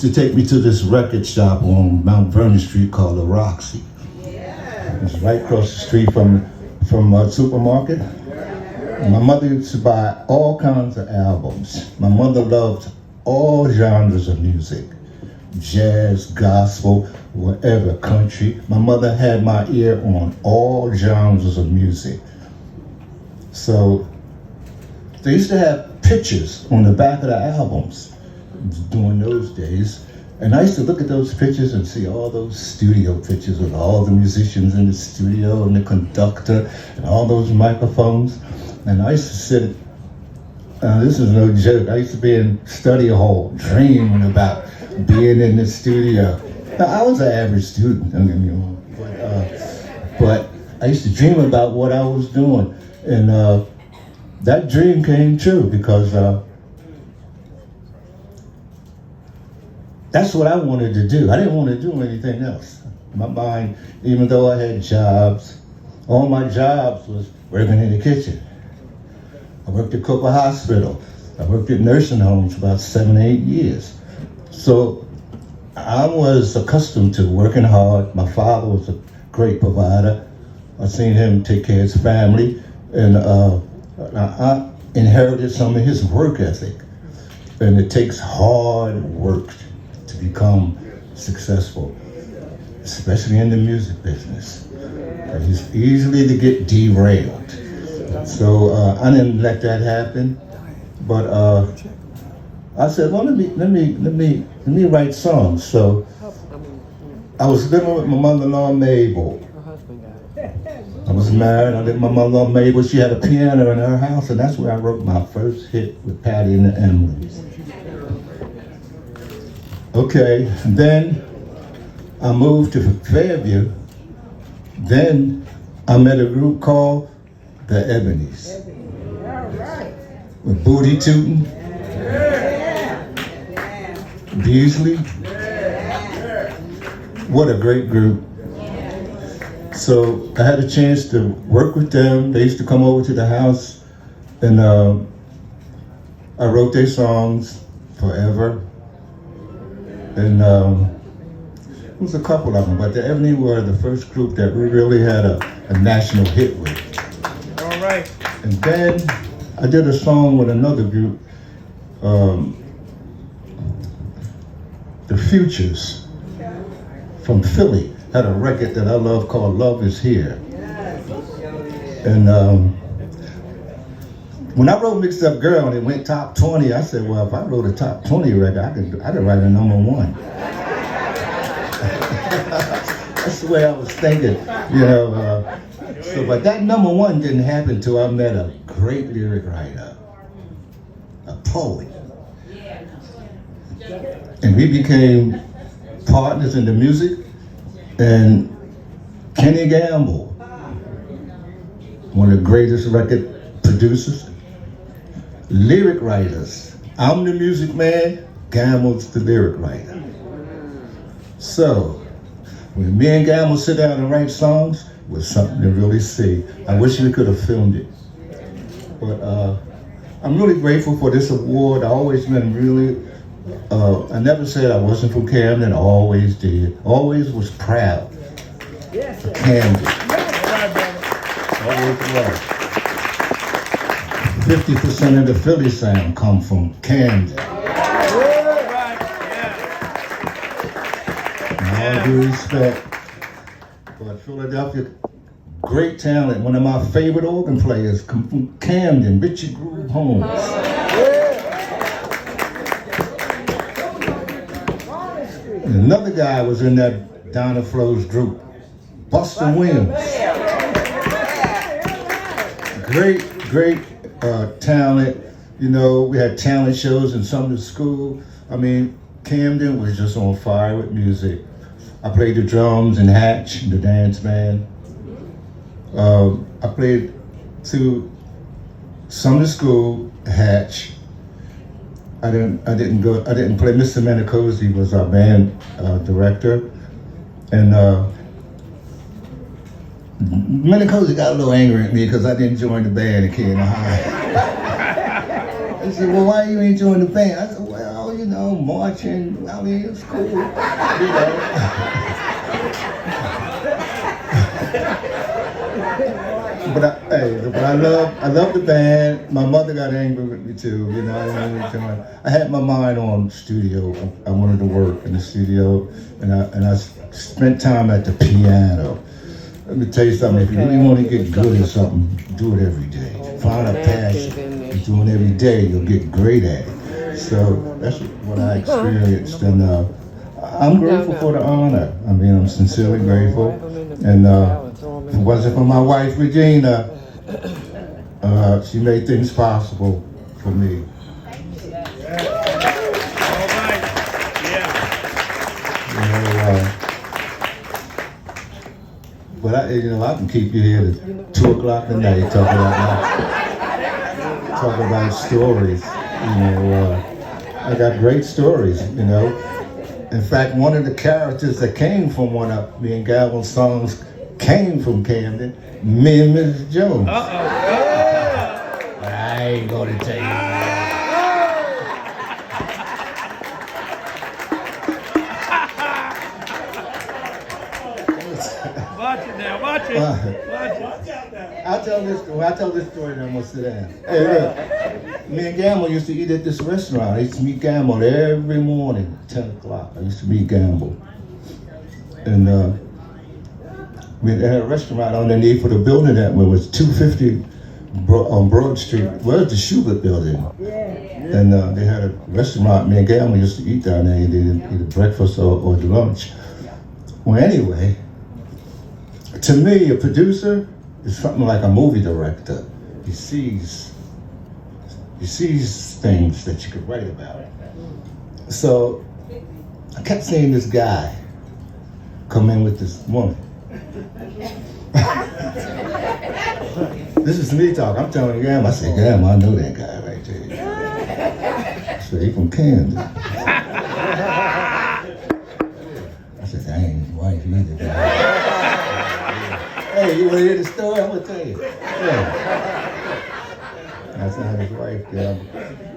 To take me to this record shop on Mount Vernon Street called the Roxy. It's right across the street from a supermarket. My mother used to buy all kinds of albums. My mother loved all genres of music, jazz, gospel, whatever, country. My mother had my ear on all genres of music. So they used to have pictures on the back of the albums during those days. And I used to look at those pictures and see all those studio pictures with all the musicians in the studio and the conductor and all those microphones. And I used to sit, this is no joke, I used to be in study hall dreaming about being in the studio. Now, I was an average student, but I used to dream about what I was doing. And that dream came true because that's what I wanted to do. I didn't want to do anything else. My mind, even though I had jobs, all my jobs was working in the kitchen. I worked at Cooper Hospital. I worked at nursing homes for about 7 or 8 years. So I was accustomed to working hard. My father was a great provider. I seen him take care of his family, and I inherited some of his work ethic. And it takes hard work to become successful, especially in the music business. It's easily to get derailed. So I didn't let that happen, but I said, well, let me write songs. So I was living with my mother-in-law Mabel. I was married. I lived with my mother-in-law Mabel. She had a piano in her house, and that's where I wrote my first hit with Patty and the Emmys. Okay, then I moved to Fairview. Then I met a group called the Ebonies. With Booty Tootin', Beasley. What a great group. So I had a chance to work with them. They used to come over to the house, and I wrote their songs, Forever. And it was a couple of them, but the Ebony were the first group that we really had a national hit with. All right. And then I did a song with another group, The Futures from Philly. Had a record that I love called Love Is Here. And when I wrote Mixed Up Girl and it went top 20, I said, well, if I wrote a top 20 record, I could write a number one. That's the way I was thinking, you know. But that number one didn't happen until I met a great lyric writer, a poet. And we became partners in the music. And Kenny Gamble, one of the greatest record producers, lyric writers. I'm the music man, Gamble's the lyric writer. So, when me and Gamble sit down and write songs, it was something to really see. I wish we could have filmed it. But I'm really grateful for this award. I always been really, I never said I wasn't from Camden, I always did. Always was proud for Camden. Always was. 50% of the Philly sound come from Camden. And all due respect, but Philadelphia, great talent. One of my favorite organ players come from Camden, Richard Groove Holmes. And another guy was in that Donna Flo's group, Buster Williams. Great talent. You know, we had talent shows in Sumner School. I mean, Camden was just on fire with music. I played the drums in Hatch, the dance band. I played to Sumner School, Hatch. I didn't play. Mr. Manicosi was our band director, and Manicosi got a little angry at me because I didn't join the band at Key High. He said, "Well, why you ain't join the band?" I said, "Well, you know, marching. I mean, it's cool, you know. But I love the band. My mother got angry with me too, you know. I had my mind on studio. I wanted to work in the studio, and I spent time at the piano. Let me tell you something. If you really want to get good at something, do it every day. Find a passion. You do it every day, you'll get great at it. So that's what I experienced, and I'm grateful for the honor. I mean, I'm sincerely grateful, and if it wasn't for my wife Regina, she made things possible for me. But I can keep you here to 2 o'clock at night talking about stories. I got great stories. In fact, one of the characters that came from one of me and Gavel's songs came from Camden, me and Mrs. Jones. But I ain't gonna tell you. Watch it now, watch it. I'll tell this story and I'm gonna sit down. Hey, look, me and Gamble used to eat at this restaurant. I used to meet Gamble every morning, 10 o'clock. I used to meet Gamble. And we had a restaurant underneath for the building that was 250 on Broad Street. Well, it's the Schubert building. And they had a restaurant. Me and Gamble used to eat down there, either breakfast or lunch. Well, anyway, to me, a producer is something like a movie director. He sees things that you could write about. So I kept seeing this guy come in with this woman. This is me talking. I'm telling Gam. I said, Gam, I know that guy right there. I said, he from Camden. I said, that ain't his wife either. Hey, you want to hear the story? I'm going to tell you. Yeah. That's not his wife, Gam.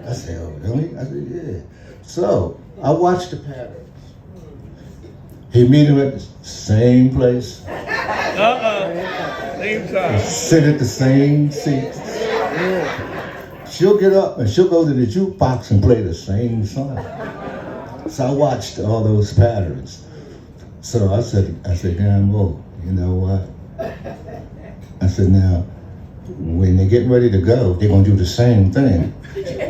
I said, oh, really? I said, yeah. So I watched the patterns. He meet him at the same place. Same time. Sit at the same seats. She'll get up and she'll go to the jukebox and play the same song. So I watched all those patterns. So I said, Gambo, you know what? I said, now, when they get ready to go, they're gonna do the same thing.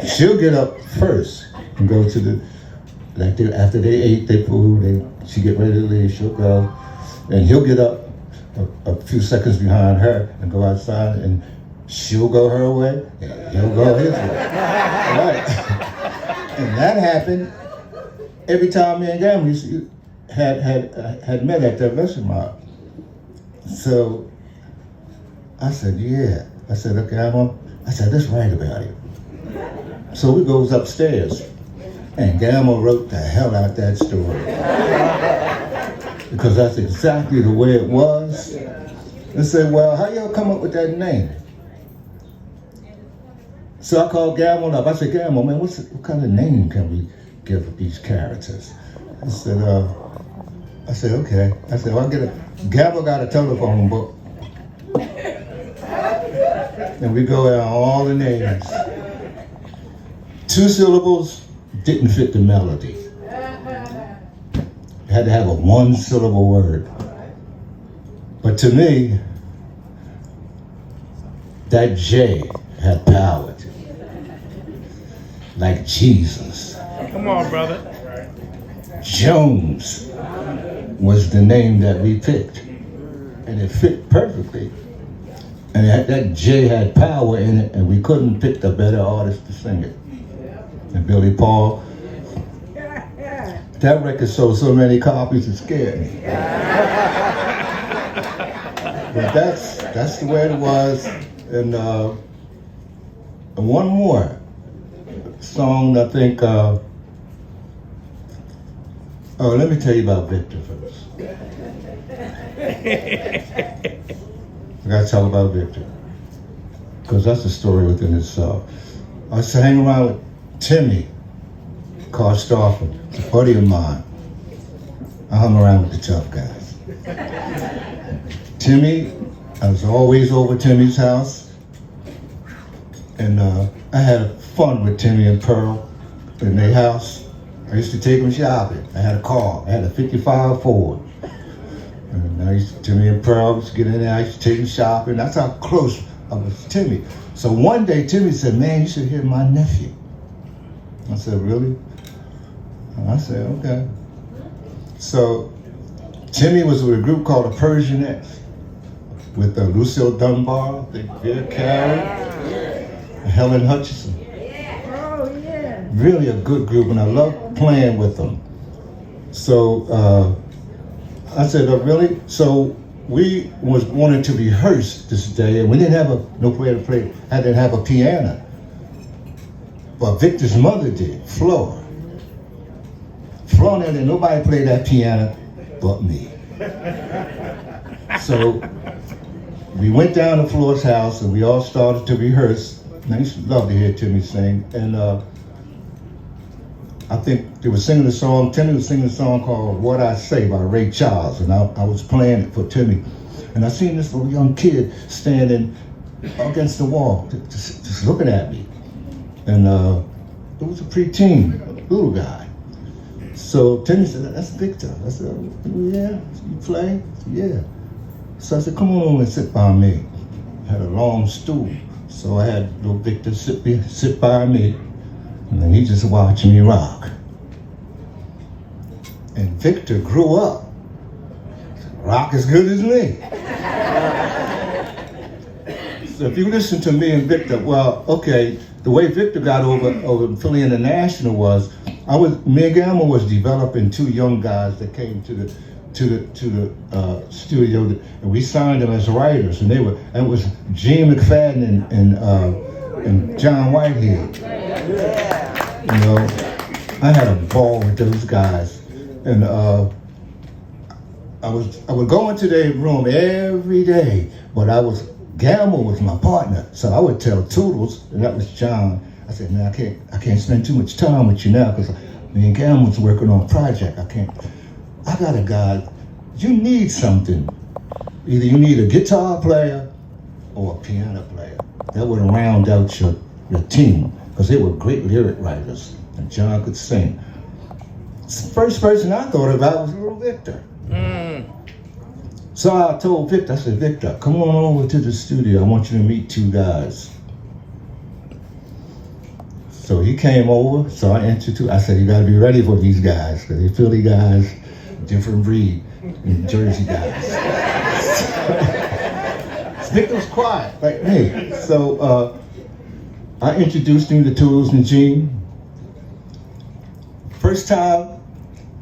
She'll get up first and go to after they ate their food, she get ready to leave, she'll go, and he'll get up a few seconds behind her and go outside, and she'll go her way, and he'll go his way. Right. And that happened every time me and Gamble had met at that restaurant. So I said, yeah. I said, okay, let's write about it. So we goes upstairs. And Gamble wrote the hell out that story. Because that's exactly the way it was. And said, well, how y'all come up with that name? So I called Gamble up. I said, Gamble, man, what kind of name can we give these characters? I said, okay. I said, well, Gamble got a telephone book. And we go down all the names. 2 syllables didn't fit the melody. It had to have a 1-syllable word. But to me, that J had power to it. Like Jesus. Come on, brother. Jones was the name that we picked. And it fit perfectly. And that J had power in it, and we couldn't pick a better artist to sing it. And Billy Paul, that record sold so many copies it scared me. But that's the way it was. And one more song, I think. Let me tell you about Victor first. I gotta tell about Victor, because that's a story within itself. I used to hang around with Timmy. Carl Stafford, a buddy of mine. I hung around with the tough guys. Timmy, I was always over Timmy's house. And I had fun with Timmy and Pearl in their house. I used to take them shopping. I had a car. I had a 55 Ford. And Timmy and Pearl used to get in there. I used to take them shopping. That's how close I was to Timmy. So one day Timmy said, "Man, you should hear my nephew." I said, "Really?" And I said, "Okay." So Timmy was with a group called the Persianettes with Lucille Dunbar, Vera Carey, and Helen Hutchinson. Really a good group, and I loved playing with them. So I said, "Oh, really?" So we was wanting to rehearse this day, and we didn't have no player to play. I didn't have a piano, but Victor's mother did, Flora. Flora, and nobody played that piano but me. So we went down to Flora's house, and we all started to rehearse. And I used to love to hear Timmy sing, and I think they were singing a song. Timmy was singing a song called "What I Say" by Ray Charles, and I was playing it for Timmy. And I seen this little young kid standing against the wall, just looking at me. And it was a preteen, little guy. So Timmy said, "That's Victor." I said, "Yeah, you play?" I said, "Yeah." So I said, "Come on over and sit by me." I had a long stool, so I had little Victor sit by me. And then he just watched me rock. And Victor grew up. Rock as good as me. So if you listen to me and Victor, well, okay, the way Victor got over Philly International was, me and Gamma was developing two young guys that came to the studio, and we signed them as writers, and it was Gene McFadden and John Whitehead. You know, I had a ball with those guys, and I would go into their room every day, but Gamble was my partner, so I would tell Toodles, and that was John. I said, "Man, I can't spend too much time with you now, because me and Gamble's working on a project. I got a guy. You need something. Either you need a guitar player or a piano player that would round out your team." Because they were great lyric writers, and John could sing. The first person I thought about was little Victor. So I told Victor, I said, "Victor, come on over to the studio. I want you to meet two guys." So he came over, so I introduced, I said, "You gotta be ready for these guys, because they're Philly guys, different breed, and Jersey guys." Victor was quiet, like me. So I introduced him to Toodles and Gene. First time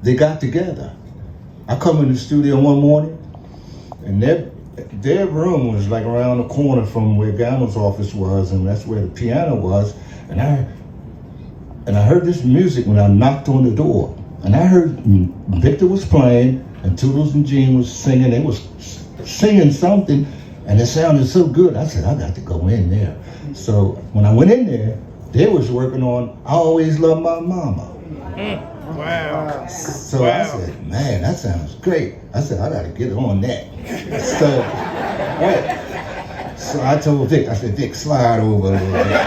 they got together, I come in the studio one morning, and their room was like around the corner from where Gamma's office was, and that's where the piano was. And I heard this music when I knocked on the door, and I heard Victor was playing, and Toodles and Gene was singing. They was singing something, and it sounded so good. I said, "I got to go in there." So when I went in there, they was working on "I Always Love My Mama." Wow. So I said, "Man, that sounds great." I said, "I got to get on that." So, right. So I told Vic, I said, "Vic, slide over a little bit."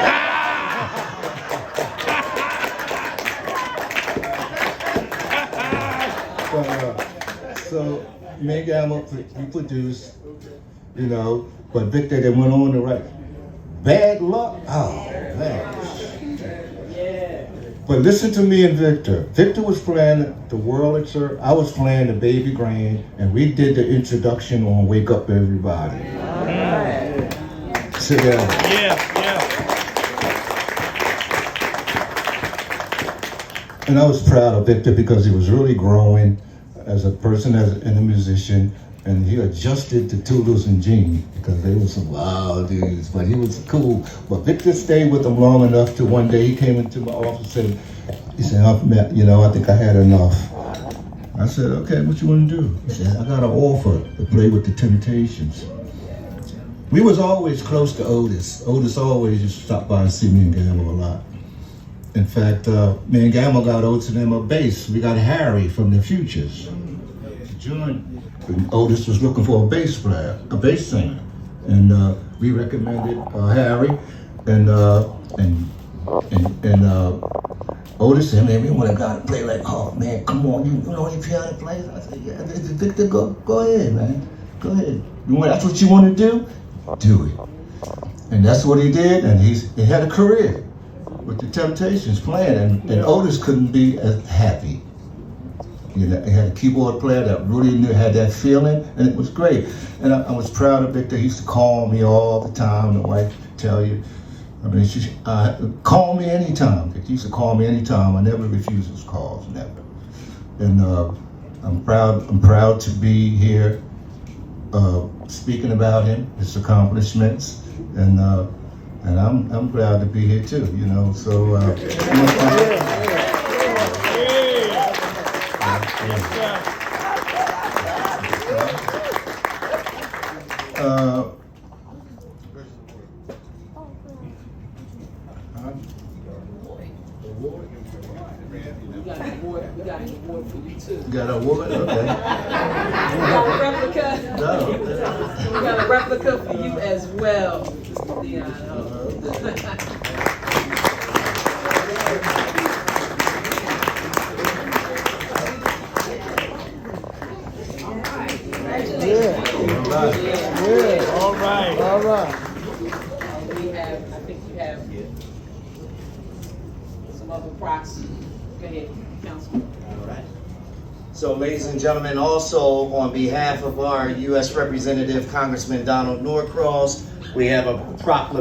So me and Gamma, we produced, you know, but Victor then went on to write "Bad Luck." Oh, man. But listen to me and Victor. Victor was playing The World at Sir. I was playing The Baby Grain, and we did the introduction on "Wake Up Everybody." Together. Yeah. And I was proud of Victor because he was really growing as a person, and a musician. And he adjusted to Toodles and Gene because they were some wild dudes, but he was cool. But Victor stayed with them long enough to one day he came into my office and he said, "You know, I think I had enough." I said, "Okay, what you want to do?" He said, "I got an offer to play with the Temptations." We was always close to Otis. Otis always used to stop by and see me and Gamble a lot. In fact, me and Gamble got Otis and them a bass. We got Harry from the Futures. Otis was looking for a bass player, a bass singer, and we recommended Harry, and Otis said, "Man, we want a guy to play like Huff, man. Come on, you know any piano players?" I said, "Yeah, Victor, go ahead, man. Go ahead. That's what you want to do? Do it." And that's what he did, and he had a career with the Temptations playing, and Otis couldn't be as happy. You know, he had a keyboard player that really had that feeling, and it was great. And I was proud of Victor. He used to call me all the time. The wife would tell you, I mean, she call me anytime. He used to call me anytime. I never refused his calls, never. And I'm proud to be here speaking about him, his accomplishments, and I'm glad to be here too. You know, so. We got an award for you too. Got an award? Okay. We got a replica. No. We got a replica for you as well, Mr. Leon. All right. All right. I think we have some other props. Go ahead, Councilman. All right. So, ladies and gentlemen, also on behalf of our U.S. Representative Congressman Donald Norcross, we have a proclamation.